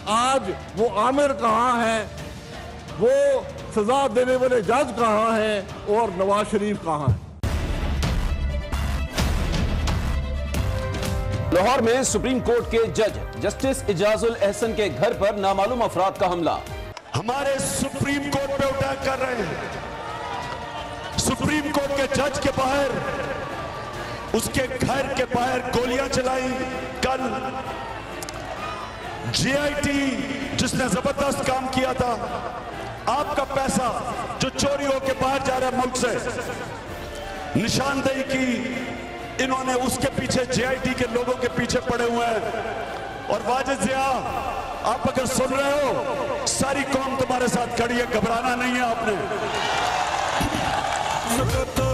आज वो आमिर कहाँ है, वो सजा देने वाले जज कहाँ हैं और नवाज शरीफ कहाँ है। लाहौर में सुप्रीम कोर्ट के जज जस्टिस इजाजुल एहसन के घर पर नामालूम अफराद का हमला। हमारे सुप्रीम कोर्ट पे अटैक कर रहे हैं। सुप्रीम कोर्ट के जज के बाहर, उसके घर के बाहर गोलियां चलाई। कल जीआईटी जिसने जबरदस्त काम किया था, आपका पैसा जो चोरी होकर बाहर जा रहा है मुल्क से, निशानदेही की इन्होंने, उसके पीछे जीआईटी के लोगों के पीछे पड़े हुए हैं। और वाजिद जिया, आप अगर सुन रहे हो, सारी कौम तुम्हारे साथ खड़ी है, घबराना नहीं है आपने।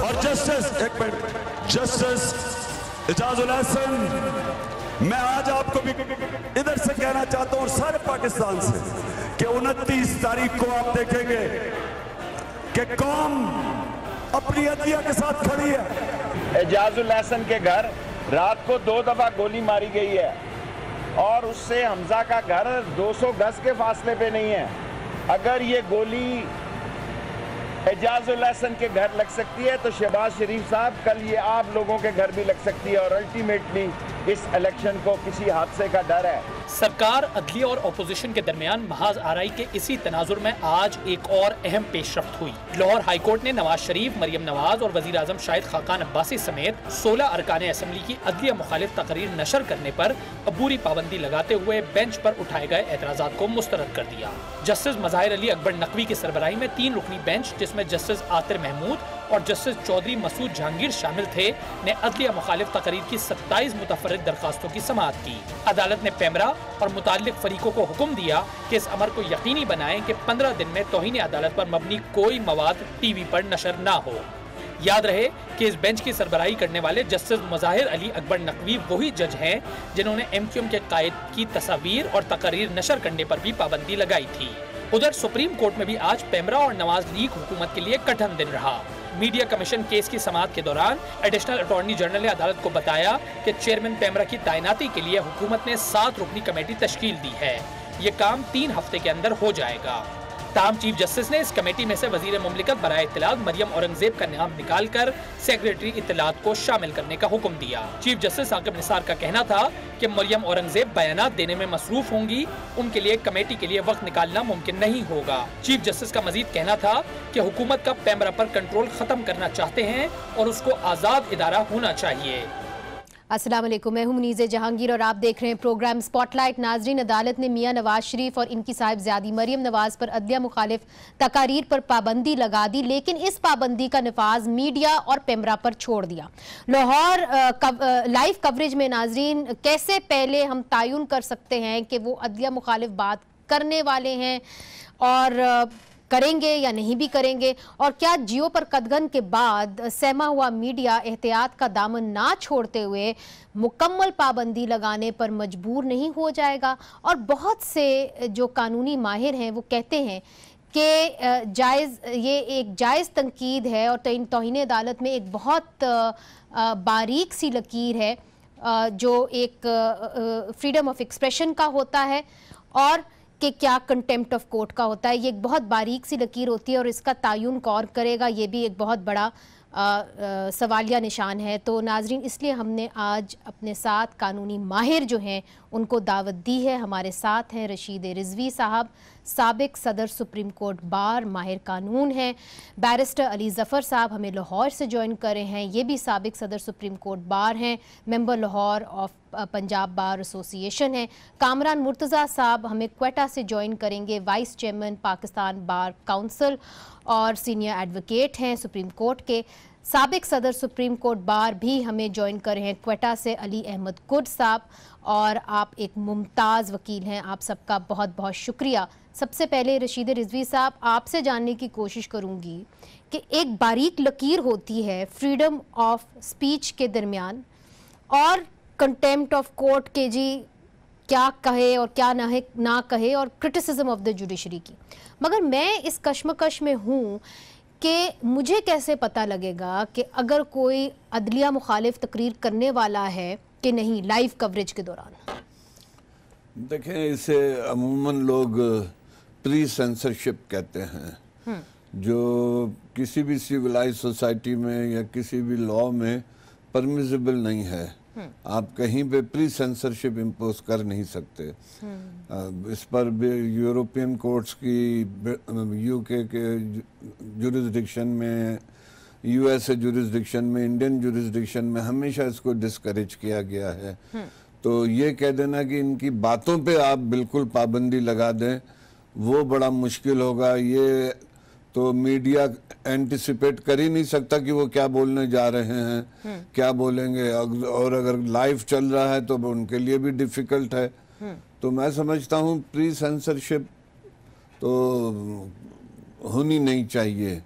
और जस्टिस इजाजुल एहसन, मैं आज आपको भी इधर से कहना चाहता हूं और सारे पाकिस्तान से कि 29 तारीख को आप देखेंगे कि कौम अपनी अदलिया के साथ खड़ी है। इजाजुल एहसन के घर रात को 2 दफा गोली मारी गई है और उससे हमजा का घर 200 गज के फासले पे नहीं है। अगर ये गोली इजाजुल एहसन के घर लग सकती है तो शहबाज शरीफ साहब, कल ये आप लोगों के घर भी लग सकती है। और अल्टीमेटली इस इलेक्शन को किसी हादसे का डर है। सरकार, अदलिया और अपोजिशन के दरमियान महाज आराई के इसी तनाजुर में आज एक और अहम पेशरफ्त हुई। लाहौर हाई कोर्ट ने नवाज शरीफ, मरियम नवाज और वजीर आजम शाहिद खाकान अब्बासी समेत 16 अरकान असम्बली की अदलिया मुखालिफ तकरीर नशर करने पर अबूरी पाबंदी लगाते हुए बेंच पर उठाए गए एतराज़ात को मुस्तरद कर दिया। जस्टिस मज़ाहिर अली अकबर नकवी की सरबराही में 3 रुकनी बेंच, जिसमें जस्टिस आतिर महमूद और जस्टिस चौधरी मसूद जहांगीर शामिल थे, ने अदलिया मुखालिफ तकरीर की 27 मुतफर्रिद दरखास्तों की समाअत की। अदालत ने पैमरा और मुताल्लिक फरीकों को हुक्म दिया कि इस अमर को यकीनी बनाएं कि 15 दिन में तौहीन अदालत पर मबनी कोई मवाद टीवी पर नशर ना हो। याद रहे कि इस बेंच की सरबराही करने वाले जस्टिस मज़ाहिर अली अकबर नकवी वही जज हैं जिन्होंने MQM के कायद की तस्वीर और तकरीर नशर करने पर भी पाबंदी लगाई थी। उधर सुप्रीम कोर्ट में भी आज पैमरा और नवाज लीग हुकूमत के लिए कठिन दिन रहा। मीडिया कमीशन केस की समाअत के दौरान एडिशनल अटॉर्नी जनरल ने अदालत को बताया कि चेयरमैन पैमरा की तैनाती के लिए हुकूमत ने 7 रुकनी कमेटी तश्कील दी है। ये काम 3 हफ्ते के अंदर हो जाएगा। ताहम चीफ जस्टिस ने इस कमेटी में से वजीर मुमलिकत बराए इत्तलात मरियम औरंगजेब का नाम निकालकर सेक्रेटरी इत्तलात को शामिल करने का हुक्म दिया। चीफ जस्टिस आकिब निसार का कहना था कि मरियम औरंगजेब बयानात देने में मसरूफ होंगी, उनके लिए कमेटी के लिए वक्त निकालना मुमकिन नहीं होगा। चीफ जस्टिस का मजीद कहना था कि हुकूमत का पैमरा पर कंट्रोल खत्म करना चाहते हैं और उसको आज़ाद इदारा होना चाहिए। अस्सलाम वालेकुम, मैं हूं मुनीज़े जहांगीर और आप देख रहे हैं प्रोग्राम स्पॉटलाइट। नाजरीन, अदालत ने मियां नवाज शरीफ और इनकी साहिबजादी मरियम नवाज पर अदलिया मुखालिफ तकारीर पर पाबंदी लगा दी, लेकिन इस पाबंदी का नफाज मीडिया और पैमरा पर छोड़ दिया। लाहौर लाइव कवरेज में नाजरीन कैसे पहले हम तयन कर सकते हैं कि वो अदलिया मुखालिफ बात करने वाले हैं और करेंगे या नहीं भी करेंगे, और क्या जियो पर कदगन के बाद सहमा हुआ मीडिया एहतियात का दामन ना छोड़ते हुए मुकम्मल पाबंदी लगाने पर मजबूर नहीं हो जाएगा। और बहुत से जो कानूनी माहिर हैं वो कहते हैं कि ये एक जायज़ तनकीद है और तौहीन अदालत में एक बहुत बारीक सी लकीर है जो एक फ्रीडम ऑफ एक्सप्रेशन का होता है और कि क्या कंटेम्प्ट ऑफ कोर्ट का होता है। ये एक बहुत बारीक सी लकीर होती है और इसका तयन कौन करेगा, ये भी एक बहुत बड़ा सवालिया निशान है। तो नाजरीन, इसलिए हमने आज अपने साथ कानूनी माहिर जो हैं उनको दावत दी है। हमारे साथ हैं रशीद रिजवी साहब, साबिक सदर सुप्रीम कोर्ट बार, माहिर कानून हैं। बैरिस्टर अली ज़फ़र साहब हमें लाहौर से ज्वाइन कर रहे हैं, ये भी साबिक सदर सुप्रीम कोर्ट बार हैं, member Lahore of Punjab bar association है। कामरान मुर्तज़ा साहब हमें क्वेटा से ज्वाइन करेंगे, vice chairman Pakistan bar council और सीनियर एडवोकेट हैं सुप्रीम कोर्ट के। साबिक सदर सुप्रीम कोर्ट बार भी हमें ज्वाइन कर रहे हैं क्वेटा से, अली अहमद कुर्द साहब, और आप एक मुमताज़ वकील हैं। आप सबका बहुत बहुत शुक्रिया। सबसे पहले रशीद रिजवी साहब, आपसे जानने की कोशिश करूंगी कि एक बारीक लकीर होती है फ्रीडम ऑफ स्पीच के दरमियान और कंटेम्प्ट ऑफ कोर्ट के, जी क्या कहे और क्या ना कहे, और क्रिटिसिज्म ऑफ द जुडिशरी की। मगर मैं इस कश्मकश में हूँ कि मुझे कैसे पता लगेगा कि अगर कोई अदलिया मुखालिफ तकरीर करने वाला है कि नहीं लाइव कवरेज के दौरान। देखें, इसे अमूमन लोग प्री सेंसरशिप कहते हैं, जो किसी भी सिविलाइज सोसाइटी में या किसी भी लॉ में परमिसिबल नहीं है। आप कहीं पे प्री सेंसरशिप इम्पोज कर नहीं सकते। इस पर भी यूरोपियन कोर्ट्स की, यूके के जुरिस्डिक्शन में, यूएसए जुरिस्डिक्शन में, इंडियन जुरिस्डिक्शन में हमेशा इसको डिस्करेज किया गया है। तो ये कह देना कि इनकी बातों पे आप बिल्कुल पाबंदी लगा दें, वो बड़ा मुश्किल होगा। ये तो मीडिया एंटिसिपेट कर ही नहीं सकता कि वो क्या बोलने जा रहे हैं, क्या बोलेंगे, और अगर लाइव चल रहा है तो उनके लिए भी डिफिकल्ट है। तो मैं समझता हूँ प्री सेंसरशिप तो होनी नहीं चाहिए।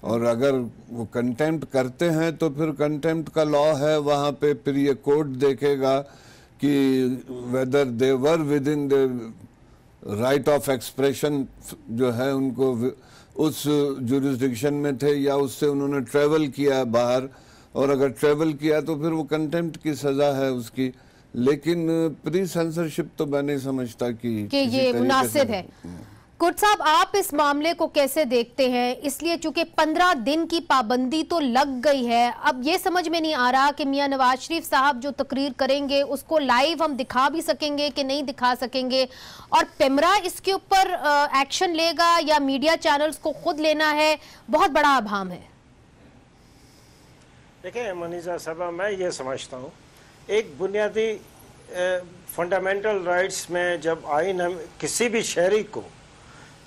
और अगर वो कंटेम्प्ट करते हैं तो फिर कंटेम्प्ट का लॉ है, वहाँ पे फिर ये कोर्ट देखेगा कि whether they were with in the right of expression जो है उनको उस जुरिस्डिक्शन में थे या उससे उन्होंने ट्रेवल किया बाहर, और अगर ट्रेवल किया तो फिर वो कंटेम्प्ट की सजा है उसकी। लेकिन प्री सेंसरशिप तो मैं नहीं समझता कि ये मुनासिब है। कुर्ट साहब, आप इस मामले को कैसे देखते हैं? इसलिए चूंकि 15 दिन की पाबंदी तो लग गई है, अब ये समझ में नहीं आ रहा कि मियां नवाज शरीफ साहब जो तकरीर करेंगे उसको लाइव हम दिखा भी सकेंगे कि नहीं दिखा सकेंगे, और पेमरा इसके ऊपर एक्शन लेगा या मीडिया चैनल्स को खुद लेना है, बहुत बड़ा आभाम है। देखिए मनीषा साहबा, मैं ये समझता हूँ एक बुनियादी फंडामेंटल राइट्स में जब आइन किसी भी शहरी को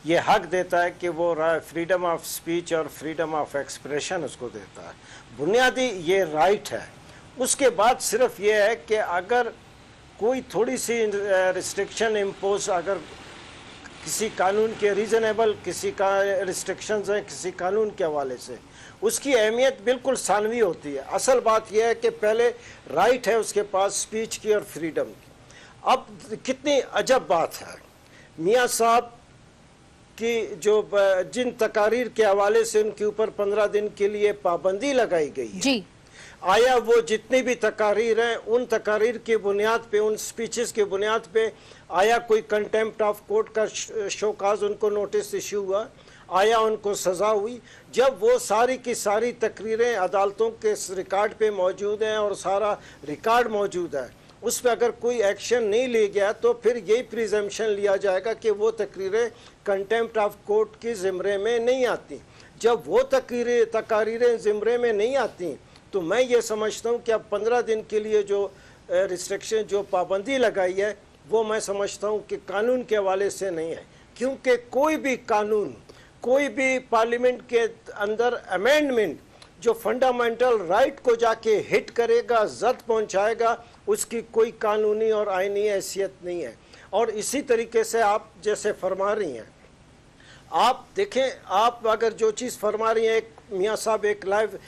ये हक देता है कि वो फ्रीडम ऑफ स्पीच और फ्रीडम ऑफ एक्सप्रेशन उसको देता है, बुनियादी ये राइट है। उसके बाद सिर्फ ये है कि अगर कोई थोड़ी सी रिस्ट्रिक्शन इम्पोज अगर किसी कानून के रीज़नेबल किसी का रिस्ट्रिक्शंस हैं किसी कानून के हवाले से, उसकी अहमियत बिल्कुल सानवी होती है। असल बात यह है कि पहले राइट है उसके पास स्पीच की और फ्रीडम की। अब कितनी अजब बात है, मियाँ साहब कि जो जिन तकारीर के हवाले से उनके ऊपर 15 दिन के लिए पाबंदी लगाई गई है जी। आया वो जितनी भी तकारीर हैं उन तकारीर की बुनियाद पे, उन स्पीचेस की बुनियाद पे आया कोई कंटेम्प्ट ऑफ कोर्ट का शोकाज उनको नोटिस इशू हुआ, आया उनको सज़ा हुई? जब वो सारी की सारी तकरीरें अदालतों के रिकॉर्ड पे मौजूद हैं और सारा रिकॉर्ड मौजूद है, उस पर अगर कोई एक्शन नहीं लिया गया तो फिर यही प्रिजम्पशन लिया जाएगा कि वो तकरीरें कंटेम्प्ट ऑफ कोर्ट की ज़िम्रे में नहीं आती। जब वो तकारीरें ज़िम्रे में नहीं आती तो मैं ये समझता हूँ कि अब 15 दिन के लिए जो रिस्ट्रिक्शन जो पाबंदी लगाई है वो मैं समझता हूँ कि कानून के हवाले से नहीं है, क्योंकि कोई भी कानून, कोई भी पार्लियामेंट के अंदर अमेंडमेंट जो फंडामेंटल राइट को जाके हिट करेगा, जद पहुंचाएगा, उसकी कोई कानूनी और आईनी हैसियत नहीं है। और इसी तरीके से आप जैसे फरमा रही हैं, आप देखें, आप अगर जो चीज़ फरमा रही हैं, एक मियाँ साहब एक लाइव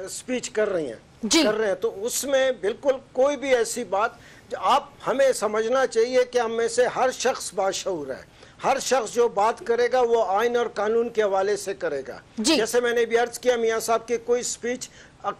स्पीच कर रहे हैं तो उसमें बिल्कुल कोई भी ऐसी बात, आप हमें समझना चाहिए कि हम में से हर शख्स बाशऊर है, हर शख्स जो बात करेगा वो आइन और कानून के हवाले से करेगा। जैसे मैंने भी अर्ज किया, मियाँ साहब की कोई स्पीच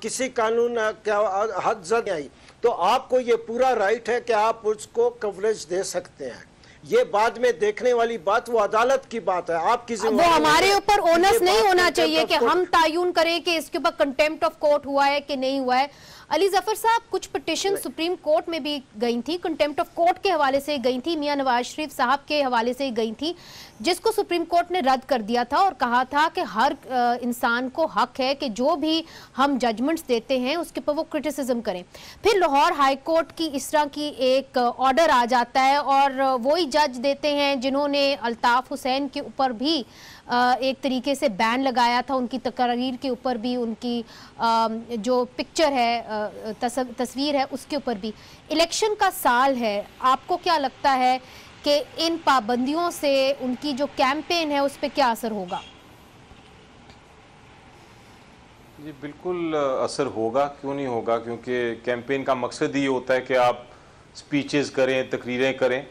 किसी कानून क्या हद जद आई तो आपको ये पूरा राइट है कि आप उसको कवरेज दे सकते हैं। ये बाद में देखने वाली बात, वो अदालत की बात है, आपकी वो हमारे ऊपर ओनस नहीं होना चाहिए कि हम तायुन करें कि इसके ऊपर कंटेम्प्ट ऑफ कोर्ट हुआ है कि नहीं हुआ है। अली जफर साहब, कुछ पिटिशन सुप्रीम कोर्ट में भी गई थी, कंटेम्प्ट ऑफ कोर्ट के हवाले से गई थी, मियां नवाज शरीफ साहब के हवाले से गई थी, जिसको सुप्रीम कोर्ट ने रद्द कर दिया था और कहा था कि हर इंसान को हक है कि जो भी हम जजमेंट्स देते हैं उसके ऊपर वो क्रिटिसिज्म करें। फिर लाहौर हाई कोर्ट की इस तरह की एक ऑर्डर आ जाता है और वही जज देते हैं जिन्होंने अल्ताफ हुसैन के ऊपर भी एक तरीके से बैन लगाया था, उनकी तकरीर के ऊपर भी, उनकी जो पिक्चर है, तस्वीर है, उसके ऊपर भी। इलेक्शन का साल है, आपको क्या लगता है कि इन पाबंदियों से उनकी जो कैंपेन है उस पर क्या असर होगा? जी बिल्कुल असर होगा, क्यों नहीं होगा, क्योंकि कैंपेन का मकसद ही होता है कि आप स्पीचेस करें, तकरीरें करें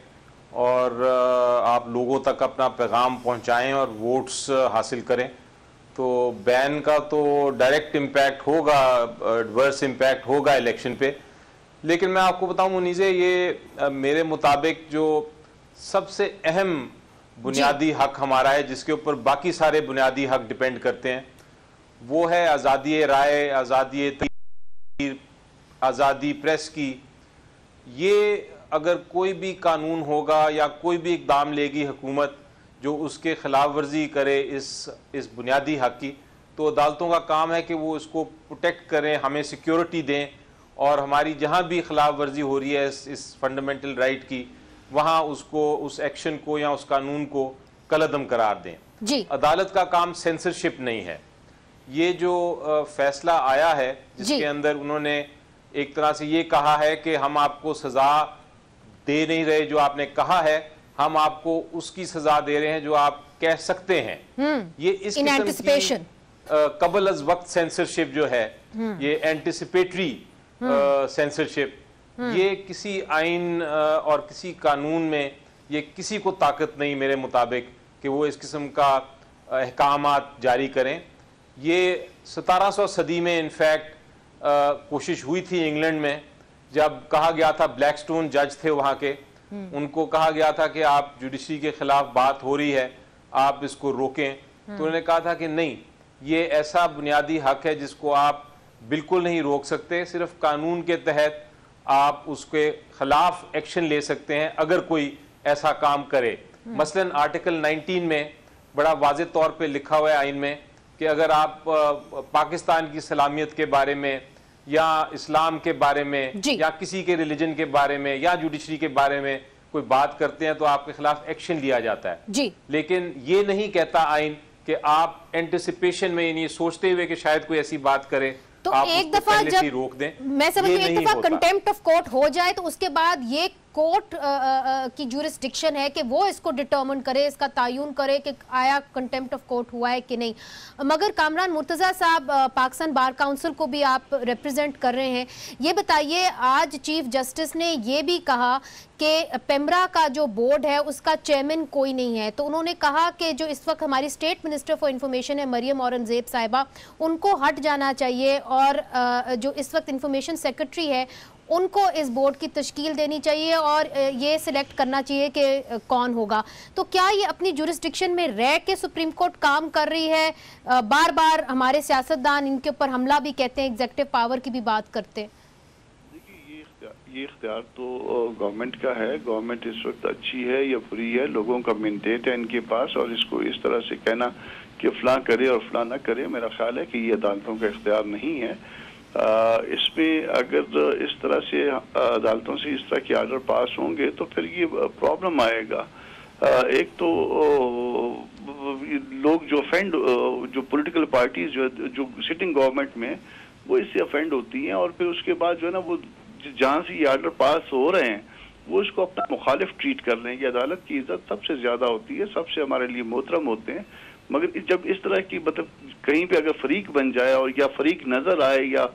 और आप लोगों तक अपना पैगाम पहुंचाएं और वोट्स हासिल करें। तो बैन का तो डायरेक्ट इम्पैक्ट होगा, एडवर्स इम्पैक्ट होगा इलेक्शन पे, लेकिन मैं आपको बताऊं मुनीज़े, ये मेरे मुताबिक जो सबसे अहम बुनियादी हक हमारा है, जिसके ऊपर बाकी सारे बुनियादी हक डिपेंड करते हैं, वो है आज़ादी राय, आज़ादी तहरीर, आज़ादी प्रेस की। ये अगर कोई भी कानून होगा या कोई भी इक़दाम लेगी हुकूमत जो उसके खिलाफ वर्जी करे इस बुनियादी हक की, तो अदालतों का काम है कि वो इसको प्रोटेक्ट करें, हमें सिक्योरिटी दें, और हमारी जहाँ भी खिलाफ वर्जी हो रही है इस फंडामेंटल राइट की, वहाँ उसको, उस एक्शन को या उस कानून को कलअदम करार दें जी। अदालत का काम सेंसरशिप नहीं है। ये जो फैसला आया है जिसके अंदर उन्होंने एक तरह से ये कहा है कि हम आपको सजा दे नहीं रहे जो आपने कहा है, हम आपको उसकी सजा दे रहे हैं जो आप कह सकते हैं। ये इस किस्म की कबल अज वक्त सेंसरशिप जो है, ये एंटिसिपेटरी सेंसरशिप, ये किसी आइन और किसी कानून में ये किसी को ताकत नहीं मेरे मुताबिक कि वो इस किस्म का अहकामात जारी करें। ये 1700 सदी में इनफैक्ट कोशिश हुई थी इंग्लैंड में, जब कहा गया था, ब्लैकस्टोन जज थे वहाँ के, उनको कहा गया था कि आप जुडिशरी के खिलाफ बात हो रही है, आप इसको रोकें। तो उन्होंने कहा था कि नहीं, ये ऐसा बुनियादी हक है जिसको आप बिल्कुल नहीं रोक सकते, सिर्फ कानून के तहत आप उसके खिलाफ एक्शन ले सकते हैं अगर कोई ऐसा काम करे। मसलन आर्टिकल 19 में बड़ा वाज़े तौर पे लिखा हुआ है आइन में कि अगर आप पाकिस्तान की सलामियत के बारे में या इस्लाम के बारे में या किसी के रिलीजन के बारे में या जुडिशरी के बारे में कोई बात करते हैं तो आपके खिलाफ एक्शन लिया जाता है जी। लेकिन ये नहीं कहता आइन कि आप एंटिसिपेशन में, यानी सोचते हुए कि शायद कोई ऐसी बात करे, तो आप एक दफा जब रोक दें। मैं समझ में एक दफा कंटेम्प्ट ऑफ कोर्ट हो जाए तो उसके बाद ये कोर्ट की जुरिस्डिक्शन है कि वो इसको डिटर्मिन करे, इसका तायुन करे कि आया कंटेम्प्ट ऑफ कोर्ट हुआ है कि नहीं। मगर कामरान मुर्तज़ा साहब, पाकिस्तान बार काउंसिल को भी आप रिप्रेजेंट कर रहे हैं, ये बताइए, आज चीफ जस्टिस ने ये भी कहा कि पेमरा का जो बोर्ड है उसका चेयरमैन कोई नहीं है, तो उन्होंने कहा कि जो इस वक्त हमारी स्टेट मिनिस्टर फॉर इंफॉर्मेशन है मरियम औरंगजेब साहिबा, उनको हट जाना चाहिए और जो इस वक्त इंफॉर्मेशन सेक्रेटरी है उनको इस बोर्ड की तश्कील देनी चाहिए और ये सिलेक्ट करना चाहिए कि कौन होगा। तो क्या ये अपनी जुरिस्डिक्शन में रह के सुप्रीम कोर्ट काम कर रही है? बार बार हमारे सियासतदान इनके ऊपर हमला भी कहते हैं, एग्जीक्यूटिव पावर की भी बात करते हैं। देखिए, ये इख्तियार तो गवर्नमेंट का है। गवर्नमेंट इस वक्त अच्छी है या बुरी है, लोगों का मैंडेट है इनके पास, और इसको इस तरह से कहना कि फलां करे और फलां ना करे, मेरा ख्याल है कि ये अदालतों का इख्तियार नहीं है। इसमें अगर इस तरह से अदालतों से इस तरह के आर्डर पास होंगे तो फिर ये प्रॉब्लम आएगा। एक तो लोग जो अफेंड, जो पॉलिटिकल पार्टीज जो सिटिंग गवर्नमेंट में, वो इससे अफेंड होती हैं, और फिर उसके बाद जो है ना, वो जहाँ से ये आर्डर पास हो रहे हैं वो इसको अपना मुखालिफ ट्रीट कर रहे हैं। कि अदालत की इज्जत सबसे ज़्यादा होती है, सबसे हमारे लिए मोहतरम होते हैं, मगर जब इस तरह की मतलब कहीं पे अगर फरीक बन जाए और या फरीक नजर आए या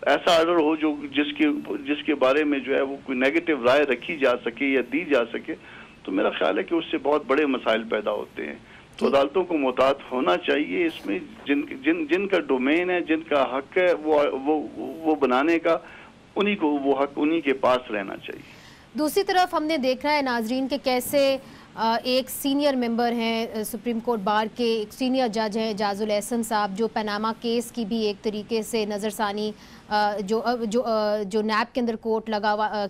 ऐसा आर्डर हो जो जिसके बारे में जो है वो कोई नेगेटिव राय रखी जा सके या दी जा सके, तो मेरा ख्याल है कि उससे बहुत बड़े मसाइल पैदा होते हैं। तो अदालतों को मोहतात होना चाहिए इसमें, जिनका डोमेन है, जिनका हक है वो बनाने का, उन्हीं को वो हक उन्हीं के पास रहना चाहिए। दूसरी तरफ हमने देखा है नाजरीन के कैसे एक सीनियर मेंबर हैं सुप्रीम कोर्ट बार के, एक सीनियर जज हैं एजाजुल एहसन साहब, जो पनामा केस की भी एक तरीके से नज़रसानी जो नैब के अंदर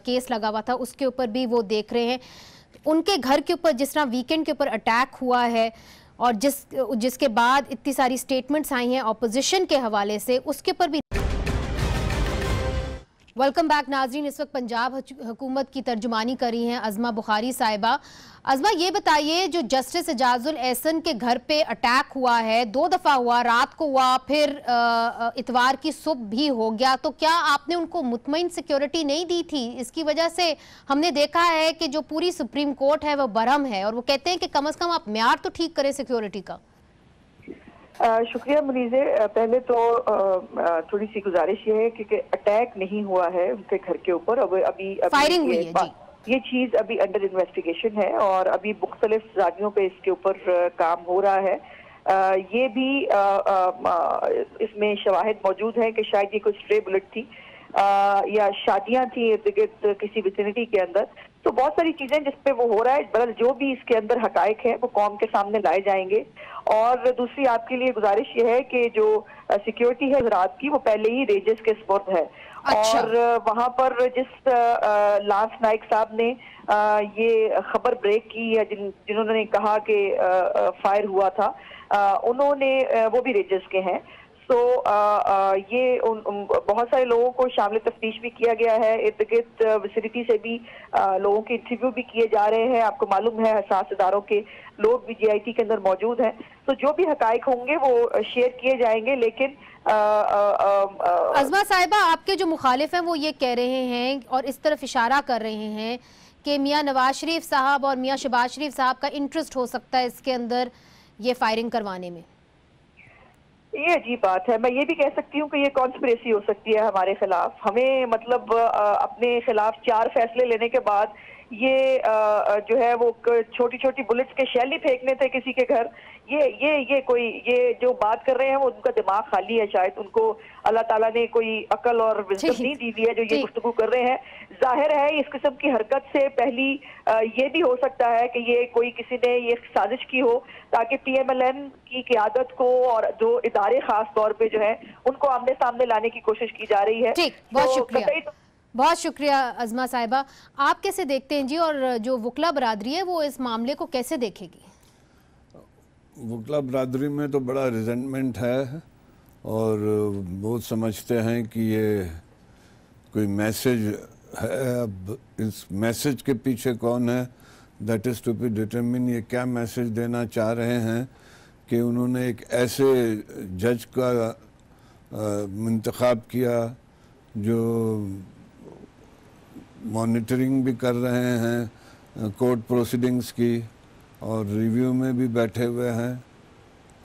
केस लगा हुआ था उसके ऊपर भी वो देख रहे हैं। उनके घर के ऊपर जिस तरह वीकेंड के ऊपर अटैक हुआ है और जिसके बाद इतनी सारी स्टेटमेंट्स आई हैं ऑपोजिशन के हवाले से, उसके ऊपर भी। वेलकम बैक नाजरीन, इस वक्त पंजाब हुकूमत की तर्जुमानी कर रही हैं अज़मा बुखारी साहिबा। अज़मा, ये बताइए, जो जस्टिस एजाजुल एहसन के घर पे अटैक हुआ है, 2 दफ़ा हुआ, रात को हुआ, फिर इतवार की सुबह भी हो गया, तो क्या आपने उनको मुतमईन सिक्योरिटी नहीं दी थी? इसकी वजह से हमने देखा है कि जो पूरी सुप्रीम कोर्ट है वो बरहम है और वो कहते हैं कि कम अज़ कम आप म्यार तो ठीक करें सिक्योरिटी का। शुक्रिया मुनीज़े। पहले तो थोड़ी सी गुजारिश ये है कि अटैक नहीं हुआ है उनके घर के ऊपर, अभी फायरिंग हुई है जी। ये चीज़ अभी अंडर इन्वेस्टिगेशन है और अभी मुख्तलिफ राजियों पे इसके ऊपर काम हो रहा है। ये भी इसमें शवाहिद मौजूद है कि शायद ये कोई स्ट्रे बुलेट थी, या शादियां थी इर्द गिर्द किसी विसिनिटी के अंदर। तो बहुत सारी चीजें जिसपे वो हो रहा है, बहरहाल जो भी इसके अंदर हकायक है वो कौम के सामने लाए जाएंगे। और दूसरी आपके लिए गुजारिश ये है कि जो सिक्योरिटी है रात की वो पहले ही रेंजर्स के स्पुर्द है। अच्छा। और वहां पर जिस लांस नाइक साहब ने ये खबर ब्रेक की या जिन्होंने कहा कि फायर हुआ था, उन्होंने वो भी रेंजर्स के हैं। तो ये बहुत सारे लोगों को शामिल तफ्तीश भी किया गया है। इर्द गिर्द विसिनिटी से भी लोगों के इंटरव्यू भी किए जा रहे हैं। आपको मालूम है हसास इदारों के लोग भी GIT के अंदर मौजूद हैं। तो जो भी हकायक होंगे वो शेयर किए जाएंगे। लेकिन अज़मा साहिबा, आपके जो मुखालिफ हैं वो ये कह रहे हैं और इस तरफ इशारा कर रहे हैं कि मियाँ नवाज शरीफ साहब और मियाँ शहबाज शरीफ साहब का इंटरेस्ट हो सकता है इसके अंदर ये फायरिंग करवाने में। ये अजीब बात है। मैं ये भी कह सकती हूँ कि ये कॉन्स्पिरेसी हो सकती है हमारे खिलाफ। हमें मतलब अपने खिलाफ 4 फैसले लेने के बाद ये जो है वो छोटी छोटी बुलेट्स के शेल ही फेंकने थे किसी के घर। ये जो बात कर रहे हैं वो उनका दिमाग खाली है। शायद उनको अल्लाह ताला ने कोई अकल और विज़डम नहीं दी है जो ये गुफ्तगू कर रहे हैं। जाहिर है इस किस्म की हरकत से पहली ये भी हो सकता है कि ये कोई किसी ने ये साजिश की हो ताकि PMLN की क़यादत को और जो इदारे खास तौर पे जो है उनको आमने सामने लाने की कोशिश की जा रही है। ठीक, बहुत शुक्रिया। बहुत शुक्रिया अज़मा साहिबा। आप कैसे देखते हैं जी, और जो वकला बरादरी है वो इस मामले को कैसे देखेगी? वकला बरादरी में तो बड़ा रिजेंटमेंट है और वो समझते हैं कि ये कोई मैसेज है। अब इस मैसेज के पीछे कौन है, that is to be determine. ये क्या मैसेज देना चाह रहे हैं कि उन्होंने एक ऐसे जज का इंतखाब किया जो मॉनिटरिंग भी कर रहे हैं कोर्ट प्रोसीडिंग्स की और रिव्यू में भी बैठे हुए हैं।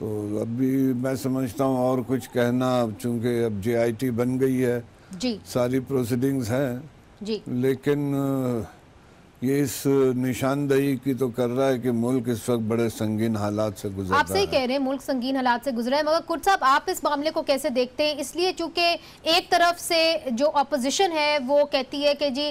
तो अभी मैं समझता हूँ और कुछ कहना, चूँकि अब JIT बन गई है जी, सारी प्रोसीडिंग्स हैं जी, लेकिन ये इस निशानदही की तो कर रहा है कि मुल्क इस वक्त बड़े संगीन हालात से गुजर रहा है। आप सही कह रहे हैं, मुल्क संगीन हालात से गुजरा है। मगर कुर्द साहब, आप इस मामले को कैसे देखते हैं? इसलिए चूंकि एक तरफ से जो अपोजिशन है वो कहती है कि जी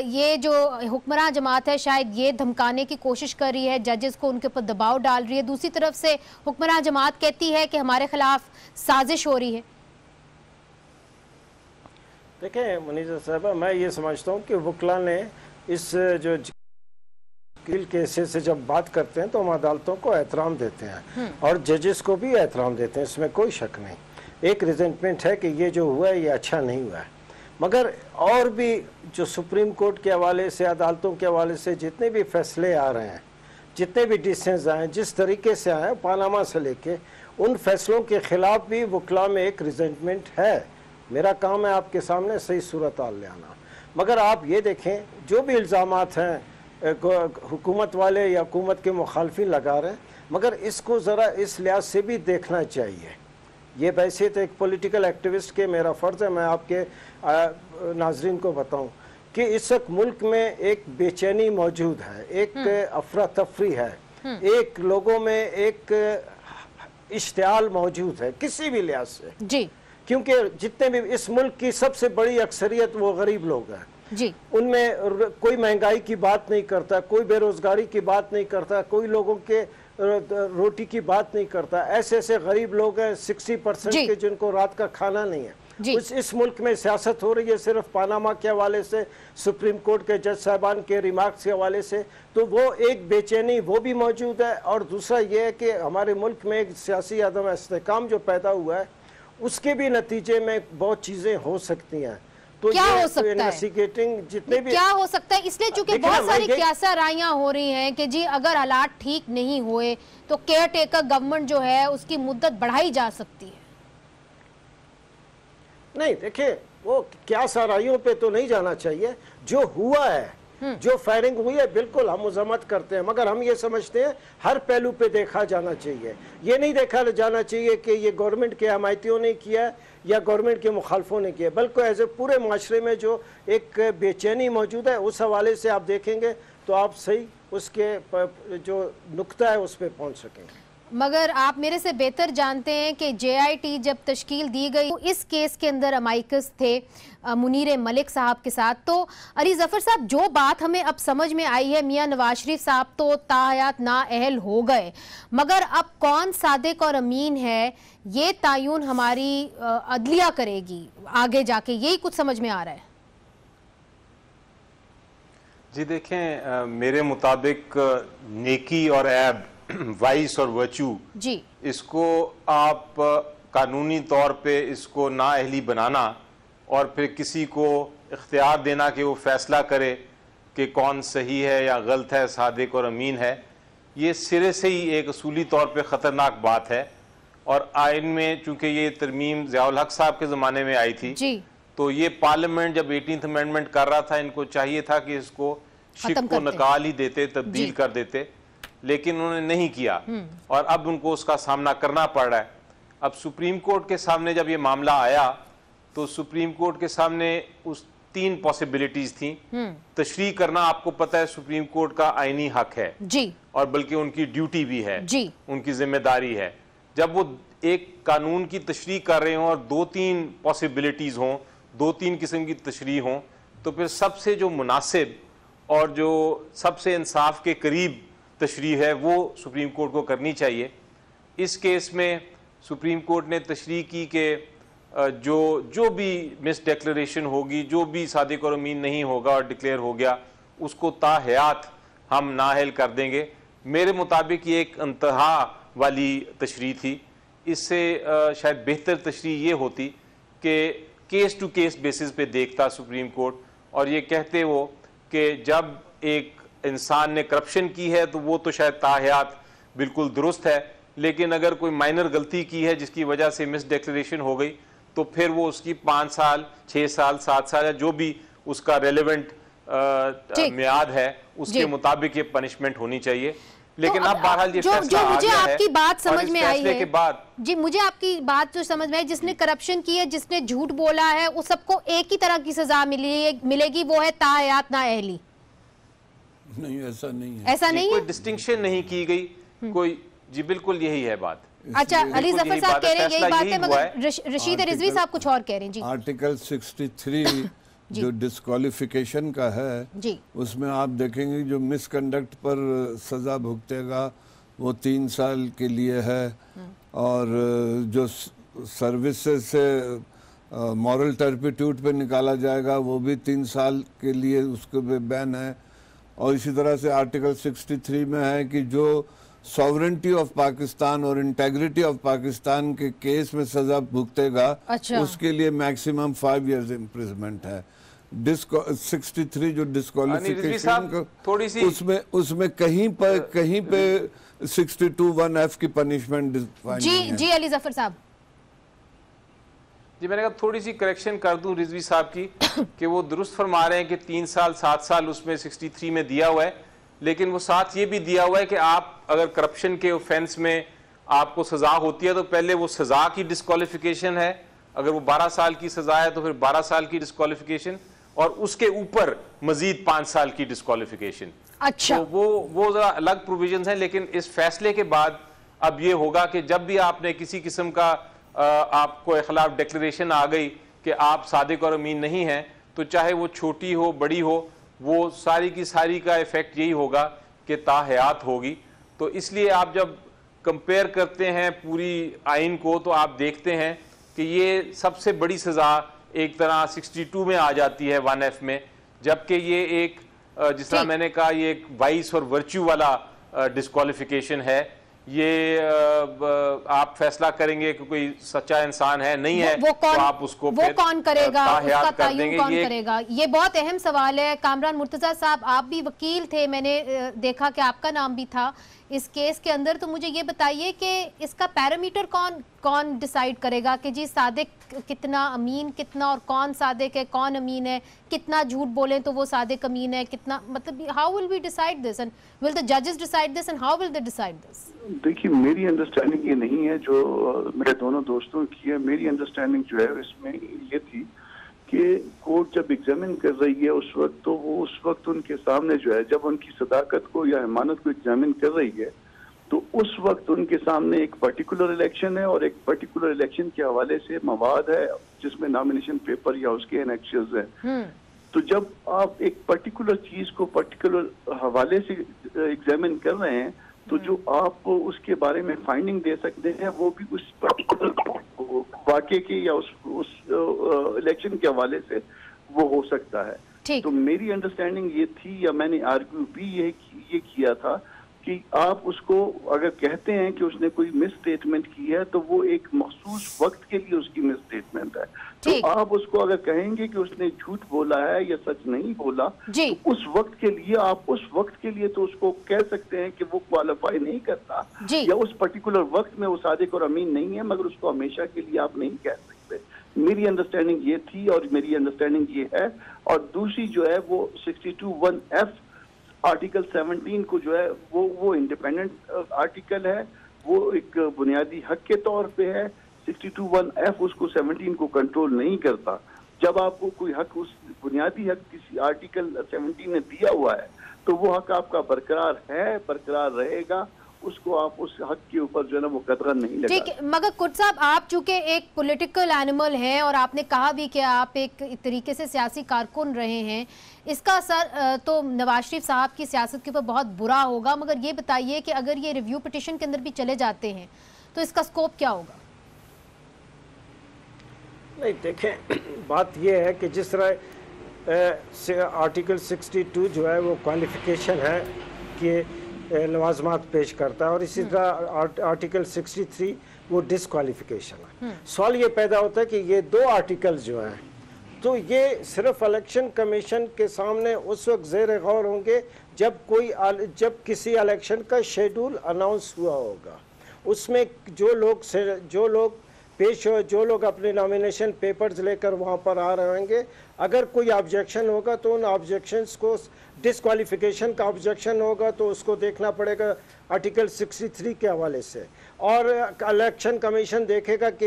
ये जो हुक्मरान जमात है शायद ये धमकाने की कोशिश कर रही है, जजेस को उनके ऊपर दबाव डाल रही है। दूसरी तरफ से हुक्मरान जमात कहती है कि हमारे खिलाफ साजिश हो रही है। देखिए मुनीज़ा साहबा, मैं ये समझता हूँ कि वकला ने इस जो वकील केसेस से जब बात करते हैं तो हम अदालतों को एहतराम देते हैं और जजेस को भी एहतराम देते हैं, इसमें कोई शक नहीं। एक रिजेंटमेंट है कि ये जो हुआ है ये अच्छा नहीं हुआ है, मगर और भी जो सुप्रीम कोर्ट के हवाले से, अदालतों के हवाले से जितने भी फैसले आ रहे हैं, जितने भी डिसीजंस आए, जिस तरीके से आए पानामा से लेके, उन फैसलों के ख़िलाफ़ भी वकला में एक रिजेंटमेंट है। मेरा काम है आपके सामने सही सूरत हाल ले आना। मगर आप ये देखें, जो भी इल्ज़ामात हैं हुकूमत वाले या हुकूमत के मुखालफिन लगा रहे हैं, मगर इसको ज़रा इस लिहाज से भी देखना चाहिए। ये वैसे तो एक पॉलिटिकल एक्टिविस्ट के मेरा फ़र्ज़ है मैं आपके नाजरीन को बताऊं कि इस वक्त मुल्क में एक बेचैनी मौजूद है, एक अफरा तफरी है, एक लोगों में एक इश्तियाल मौजूद है किसी भी लिहाज से जी। क्योंकि जितने भी इस मुल्क की सबसे बड़ी अक्सरियत वो गरीब लोग हैं जी। उनमें कोई महंगाई की बात नहीं करता, कोई बेरोजगारी की बात नहीं करता, कोई लोगों के रोटी की बात नहीं करता। ऐसे ऐसे गरीब लोग हैं 60% के जिनको रात का खाना नहीं है। इस मुल्क में सियासत हो रही है सिर्फ पानामा के हवाले से, सुप्रीम कोर्ट के जज साहबान के रिमार्क्स के हवाले से, तो वो एक बेचैनी वो भी मौजूद है। और दूसरा ये है कि हमारे मुल्क में एक सियासी अदम इस्तेकाम जो पैदा हुआ है उसके भी नतीजे में बहुत चीजें हो सकती हैं। तो क्या हो सकता है? इन्वेस्टिगेटिंग जितने भी क्या हो सकता है, इसलिए चूंकि बहुत सारी क्यासा राइयां हो रही हैं कि जी अगर हालात ठीक नहीं हुए तो केयर टेकर गवर्नमेंट जो है उसकी मुद्दत बढ़ाई जा सकती है। नहीं, देखिए वो क्यासा राइयों पे तो नहीं जाना चाहिए। जो हुआ है, जो फायरिंग हुई है, बिल्कुल हम मजम्मत करते हैं, मगर हम ये समझते हैं हर पहलू पे देखा जाना चाहिए। ये नहीं देखा जाना चाहिए कि ये गवर्नमेंट के हमायतियों ने किया या गवर्नमेंट के मुखालफों ने किया, बल्कि एज ए पूरे माशरे में जो एक बेचैनी मौजूद है उस हवाले से आप देखेंगे तो आप सही उसके जो नुक्ता है उस पर पहुँच सकेंगे। मगर आप मेरे से बेहतर जानते हैं कि JIT जब तश्कील दी गई तो इस केस के अंदर अमाइकस थे मुनीर मलिक साहब के साथ। तो अली जफर साहब, जो बात हमें अब समझ में आई है, मियां नवाज शरीफ साहब तो ताहयात नाअहल हो गए, मगर अब कौन सादिक और अमीन है ये तायुन हमारी अदलिया करेगी आगे जाके, यही कुछ समझ में आ रहा है। जी देखें, मेरे मुताबिक नेकी और ऐब, वाइस और वर्च्यू जी, इसको आप कानूनी तौर पे इसको नाअहली बनाना और फिर किसी को इख्तियार देना कि वो फैसला करे कि कौन सही है या गलत है, सादिक और अमीन है, ये सिरे से ही एक असूली तौर पे ख़तरनाक बात है। और आइन में चूँकि ये तरमीम ज़ियाउल हक साहब के ज़माने में आई थी जी, तो ये पार्लियामेंट जब 18th अमेंडमेंट कर रहा था, इनको चाहिए था कि इसको शिक को निकाल ही देते, तब्दील कर देते, लेकिन उन्होंने नहीं किया और अब उनको उसका सामना करना पड़ रहा है। अब सुप्रीम कोर्ट के सामने जब ये मामला आया तो सुप्रीम कोर्ट के सामने उस 3 पॉसिबिलिटीज थी। तशरीह करना, आपको पता है, सुप्रीम कोर्ट का आईनी हक है जी, और बल्कि उनकी ड्यूटी भी है जी, उनकी जिम्मेदारी है। जब वो एक कानून की तशरीह कर रहे हों और 2-3 पॉसिबिलिटीज हों, 2-3 किस्म की तशरीह हों, तो फिर सबसे जो मुनासिब और जो सबसे इंसाफ के करीब तशरीह है वो सुप्रीम कोर्ट को करनी चाहिए। इस केस में सुप्रीम कोर्ट ने तशरीह की कि जो भी मिस डिक्लेरेशन होगी, जो भी सादिक और अमीन नहीं होगा और डिक्लेयर हो गया, उसको ताहयात हम नाअहल कर देंगे। मेरे मुताबिक ये एक इंतहा वाली तशरीह थी। इससे शायद बेहतर तशरीह ये होती कि केस टू केस बेसिस पे देखता सुप्रीम कोर्ट और ये कहते वो कि जब एक इंसान ने करप्शन की है तो वो तो शायद ताहयात बिल्कुल दुरुस्त है, लेकिन अगर कोई माइनर गलती की है जिसकी वजह से मिस डिक्लेरेशन हो गई तो फिर वो उसकी 5 साल, 6 साल, 7 साल या जो भी उसका रेलेवेंट मियाद है उसके मुताबिक ये पनिशमेंट होनी चाहिए। लेकिन अब बहरहाल ये फैसला आ गया है। आपकी बात समझ में आई है के बाद जी, मुझे आपकी बात जो समझ में आई, जिसने करप्शन की है, जिसने झूठ बोला है, वो सबको एक ही तरह की सजा मिलेगी, वो है ताहयात नाअहली। नहीं, ऐसा नहीं है, ऐसा नहीं है, कोई डिस्टिंक्शन नहीं की गई कोई। जी बिल्कुल यही है बात। अच्छा, अली जफर साहब कह रहे हैं यही बात है, मगर रशीद रिजवी साहब कुछ और कह रहे हैं जी। आर्टिकल 63 जो डिस्क्वालिफिकेशन का है जी, उसमें आप देखेंगे जो मिसकंडक्ट पर सजा भुगतेगा वो 3 साल के लिए है, और जो सर्विसेज से मॉरल टर्पिट्यूड पे निकाला जाएगा वो भी 3 साल के लिए उसको बैन है। और इसी तरह से आर्टिकल 63 में है कि जो सॉवरेंटी ऑफ पाकिस्तान और इंटेग्रिटी ऑफ पाकिस्तान के केस में सजा भुगतेगा उसके लिए मैक्सिमम 5 years इम्प्रिजमेंट है। 63 जो डिस्क्वालिफिकेशन थोड़ी सी उसमें कहीं पे 62(1)(f) की पनिशमेंट जी अली जफर साहब जी, मैंने कहा थोड़ी सी करेक्शन कर दूं रिजवी साहब की कि वो दुरुस्त फरमा रहे हैं कि 3 साल 7 साल उसमें 63 में दिया हुआ है, लेकिन वो साथ ये भी दिया हुआ है कि आप अगर करप्शन के ऑफेंस में आपको सजा होती है तो पहले वो सजा की डिस्क्वालिफिकेशन है, अगर वो 12 साल की सजा है तो फिर 12 साल की डिस्क्वालिफिकेशन, और उसके ऊपर मजीद 5 साल की डिस्क्वालिफिकेशन। अच्छा, तो वो जरा अलग प्रोविजन है। लेकिन इस फैसले के बाद अब ये होगा कि जब भी आपने किसी किस्म का आपको खिलाफ डिक्लेरेशन आ गई कि आप सादिक और अमीन नहीं हैं, तो चाहे वो छोटी हो बड़ी हो, वो सारी की सारी का इफेक्ट यही होगा कि ताहयात होगी। तो इसलिए आप जब कंपेयर करते हैं पूरी आइन को तो आप देखते हैं कि ये सबसे बड़ी सज़ा एक तरह 62 में आ जाती है 1F में, जबकि ये एक जिस तरह मैंने कहा ये एक वाइस और वर्च्यू वाला डिस्क्वालिफिकेशन है। ये आप फैसला करेंगे कि कोई सच्चा इंसान है नहीं है तो आप उसको वो कौन करेगा, उसका तयन कौन करेगा, ये बहुत अहम सवाल है। कामरान मुर्तजा साहब, आप भी वकील थे, मैंने देखा कि आपका नाम भी था इस केस के अंदर, तो मुझे ये बताइए कि इसका पैरामीटर कौन डिसाइड करेगा कि जी सादिक कितना, अमीन कितना, और कौन सादिक है कौन अमीन है, कितना झूठ बोलें तो वो सादिक अमीन है, कितना, मतलब how will we decide this and will the जजेस decide this and how will they decide this? देखिए, मेरी अंडरस्टैंडिंग ये नहीं है जो मेरे दोनों दोस्तों की है। मेरी अंडरस्टैंडिंग जो है इसमें ये थी कि कोर्ट जब एग्जामिन कर रही है उस वक्त, तो वो उस वक्त उनके सामने जो है जब उनकी सदाकत को या हिमानत को एग्जामिन कर रही है तो उस वक्त उनके सामने एक पर्टिकुलर इलेक्शन है और एक पर्टिकुलर इलेक्शन के हवाले से मवाद है जिसमें नॉमिनेशन पेपर या उसके एनेक्शंस हैं। तो जब आप एक पर्टिकुलर चीज को पर्टिकुलर हवाले से एग्जामिन कर रहे हैं तो जो आप उसके बारे में फाइंडिंग दे सकते हैं वो भी उस पर्टिकुलर वाक़े के या उस इलेक्शन के हवाले से वो हो सकता है। तो मेरी अंडरस्टैंडिंग ये थी या मैंने आर्ग्यू भी ये किया था कि आप उसको अगर कहते हैं कि उसने कोई मिस स्टेटमेंट की है तो वो एक मखसूस वक्त के लिए उसकी मिस स्टेटमेंट है। तो आप उसको अगर कहेंगे कि उसने झूठ बोला है या सच नहीं बोला तो उस वक्त के लिए आप उस वक्त के लिए तो उसको कह सकते हैं कि वो क्वालिफाई नहीं करता या उस पर्टिकुलर वक्त में वो सादिक और अमीन नहीं है, मगर उसको हमेशा के लिए आप नहीं कह सकते। मेरी अंडरस्टैंडिंग ये थी और मेरी अंडरस्टैंडिंग ये है। और दूसरी जो है वो 62(1)(f आर्टिकल 17 को जो है वो इंडिपेंडेंट आर्टिकल है, वो एक बुनियादी हक के तौर पे है। 62(1)(f उसको 17 को कंट्रोल नहीं करता। जब आपको कोई हक उस बुनियादी हक किसी आर्टिकल 17 ने दिया हुआ है तो वो हक आपका बरकरार है, बरकरार रहेगा, उसको आप उस हक के ऊपर जो है ना वो कतरा नहीं लगा। ठीक, मगर कुट साहब आप चूंकि एक पॉलिटिकल एनिमल हैं और आपने कहा भी कि आप एक तरीके से सियासी कारकुन रहे हैं, इसका असर तो नवाज शरीफ साहब की सियासत के ऊपर बहुत बुरा होगा, मगर ये बताइए कि अगर ये रिव्यू पिटिशन के अंदर भी चले जाते हैं तो इसका स्कोप क्या होगा? नहीं देखें, बात ये है कि जिस तरह आर्टिकल 62 जो है वो क्वालिफिकेशन है कि लवाजमात पेश करता है और इसी तरह आर्टिकल 63 वो डिसक्वालिफिकेशन है। सवाल ये पैदा होता है कि ये दो आर्टिकल जो हैं तो ये सिर्फ इलेक्शन कमीशन के सामने उस वक्त ज़ेर गौर होंगे जब किसी इलेक्शन का शेड्यूल अनाउंस हुआ होगा। उसमें जो लोग अपने नॉमिनेशन पेपर्स लेकर वहाँ पर आ रहे होंगे, अगर कोई ऑब्जेक्शन होगा तो उन ऑब्जेक्शंस को, डिसक्वालिफिकेशन का ऑब्जेक्शन होगा तो उसको देखना पड़ेगा आर्टिकल 63 के हवाले से, और इलेक्शन कमीशन देखेगा कि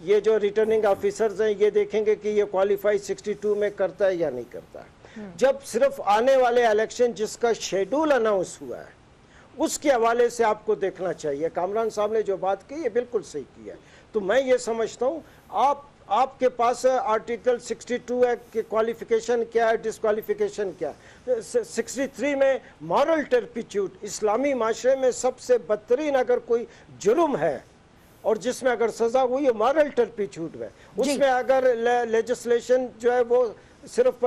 ये जो रिटर्निंग ऑफिसर्स हैं ये देखेंगे कि ये क्वालिफाई 62 में करता है या नहीं करता है। जब सिर्फ आने वाले इलेक्शन जिसका शेड्यूल अनाउंस हुआ है उसके हवाले से आपको देखना चाहिए। कामरान साहब ने जो बात की ये बिल्कुल सही की है। तो मैं ये समझता हूँ आपके पास आर्टिकल 62 है कि क्वालिफिकेशन क्या है, डिसक्वालिफिकेशन क्या है। 63 में मॉरल टर्पिट्यूड, इस्लामी माशरे में सबसे बदतरीन अगर कोई जुर्म है और जिसमें अगर सजा हुई है मॉरल टर्पिट्यूड है, उसमें अगर लेजिस्लेशन जो है वो सिर्फ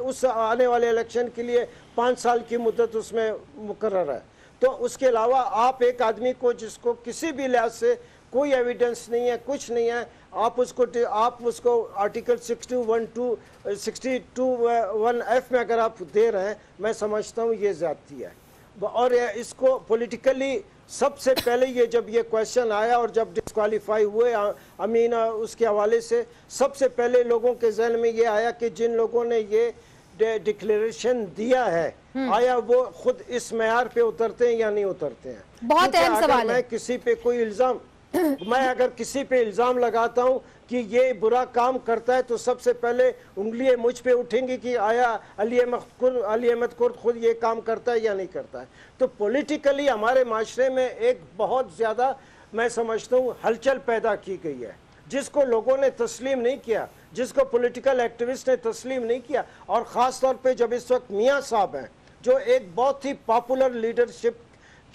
उस आने वाले इलेक्शन के लिए 5 साल की मुद्दत उसमें मुकर्रर है, तो उसके अलावा आप एक आदमी को जिसको किसी भी लिहाज से कोई एविडेंस नहीं है, कुछ नहीं है, आप उसको आर्टिकल 62(1)(f में अगर आप दे रहे हैं, मैं समझता हूँ ये ज्यादती है। और इसको पॉलिटिकली सबसे पहले ये जब ये क्वेश्चन आया और जब डिस्क्वालीफाई हुए अमीन उसके हवाले से, सबसे पहले लोगों के जहन में ये आया कि जिन लोगों ने ये डिक्लेरेशन दिया है आया वो खुद इस मेयार पे उतरते हैं या नहीं उतरते हैं। बहुत अहम सवाल है। मैं किसी पे कोई इल्जाम मैं अगर किसी पे इल्जाम लगाता हूं कि ये बुरा काम करता है तो सबसे पहले उंगलियां मुझ पे उठेंगी कि आया अली अहमद कुर्द खुद ये काम करता है या नहीं करता है। तो पॉलिटिकली हमारे माशरे में एक बहुत ज़्यादा मैं समझता हूँ हलचल पैदा की गई है जिसको लोगों ने तस्लीम नहीं किया, जिसको पॉलिटिकल एक्टिविस्ट ने तस्लीम नहीं किया। और ख़ास तौर पे जब इस वक्त मियाँ साहब हैं जो एक बहुत ही पॉपुलर लीडरशिप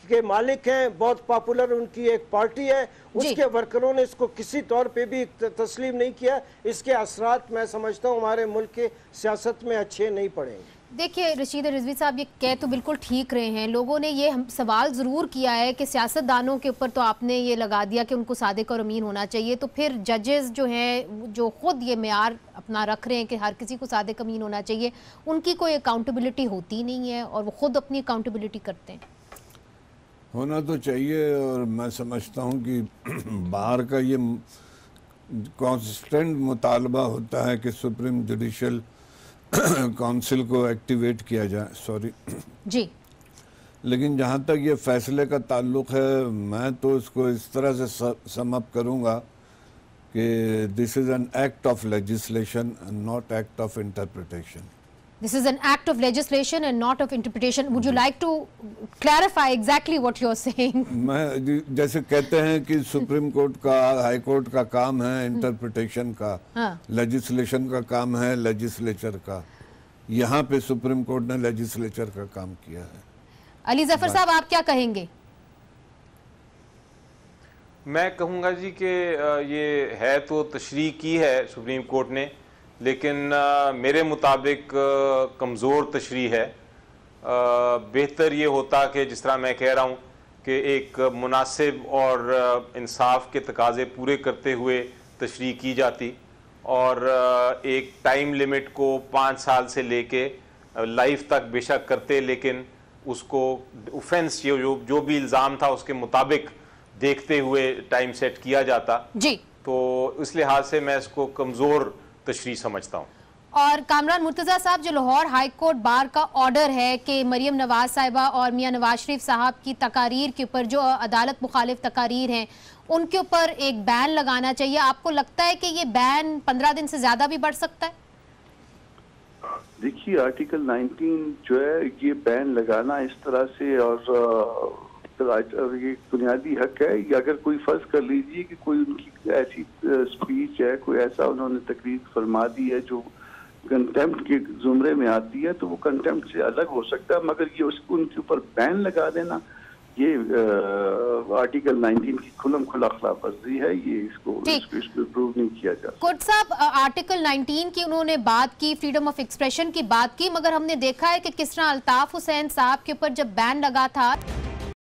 के मालिक हैं, बहुत पॉपुलर उनकी एक पार्टी है, उसके वर्करों ने इसको किसी तौर पे भी तस्लीम नहीं किया। इसके असरात मैं समझता हूँ हमारे मुल्क के सियासत में अच्छे नहीं पड़ेंगे। देखिए रशीद रिजवी साहब ये कह तो बिल्कुल ठीक रहे हैं, लोगों ने ये सवाल ज़रूर किया है कि सियासतदानों के ऊपर तो आपने ये लगा दिया कि उनको सादिक और अमीन होना चाहिए, तो फिर जजेस जो हैं जो ख़ुद ये मेयार अपना रख रहे हैं कि हर किसी को सादिक अमीन होना चाहिए, उनकी कोई अकाउंटेबिलिटी होती नहीं है और वो ख़ुद अपनी अकाउंटेबिलिटी करते हैं। होना तो चाहिए, और मैं समझता हूँ कि बाहर का ये कॉन्स्टेंट मुतालबा होता है कि सुप्रीम जुडिशल काउंसिल को एक्टिवेट किया जाए। जी, लेकिन जहाँ तक ये फैसले का ताल्लुक़ है, मैं तो इसको इस तरह से सम अप करूँगा कि this is an act of legislation, not act of interpretation. This is an act of legislation and not of interpretation. Would you like to clarify exactly what you're saying? मैं जैसे कहते हैं कि supreme court का, high court का काम है interpretation का, लेजिस्लेशन का काम है लेजिस्लेचर का। यहाँ पे सुप्रीम कोर्ट ने लेजिस्लेचर का काम किया है। अली जफर साहब, आप क्या कहेंगे? मैं कहूँगा जी कि ये है तो तशरीह की है सुप्रीम कोर्ट ने, लेकिन मेरे मुताबिक कमज़ोर तशरीह है। बेहतर ये होता कि जिस तरह मैं कह रहा हूँ कि एक मुनासिब और इंसाफ के तकाजे पूरे करते हुए तशरीह की जाती और एक टाइम लिमिट को 5 साल से लेके लाइफ तक बेशक करते, लेकिन उसको ऑफेंस जो भी इल्ज़ाम था उसके मुताबिक देखते हुए टाइम सेट किया जाता जी। तो इस लिहाज से मैं इसको कमज़ोर तशरीह समझता हूँ। और कामरान मुर्तज़ा साहब, जो लाहौर हाई कोर्ट बार का ऑर्डर है कि मरियम नवाज साहिबा और मियां नवाज शरीफ साहब की तकारीर के ऊपर जो अदालत मुखालिफ तकारीर हैं उनके ऊपर एक बैन लगाना चाहिए, आपको लगता है कि ये बैन 15 दिन से ज्यादा भी बढ़ सकता है? देखिए, आर्टिकल 19 जो है ये बैन लगाना इस तरह से, और ये बुनियादी हक है। अगर कोई फर्ज कर लीजिए कि कोई उनकी ऐसी स्पीच है, कोई ऐसा उन्होंने तकरीर फरमा दी है जो कंटेम्प्ट के जुमरे में आती है, तो वो कंटेम्प्ट से अलग हो सकता है, मगर ये उसको उनके ऊपर बैन लगा देना ये आर्टिकल 19 की खुलम खुला खिलाफ वर्जी है। ये इसको प्रूव नहीं किया जा सकता। कोर्ट साहब, आर्टिकल 19 की उन्होंने बात की, फ्रीडम ऑफ एक्सप्रेशन की बात की, मगर हमने देखा है कि किस तरह अल्ताफ हुसैन साहब के ऊपर जब बैन लगा था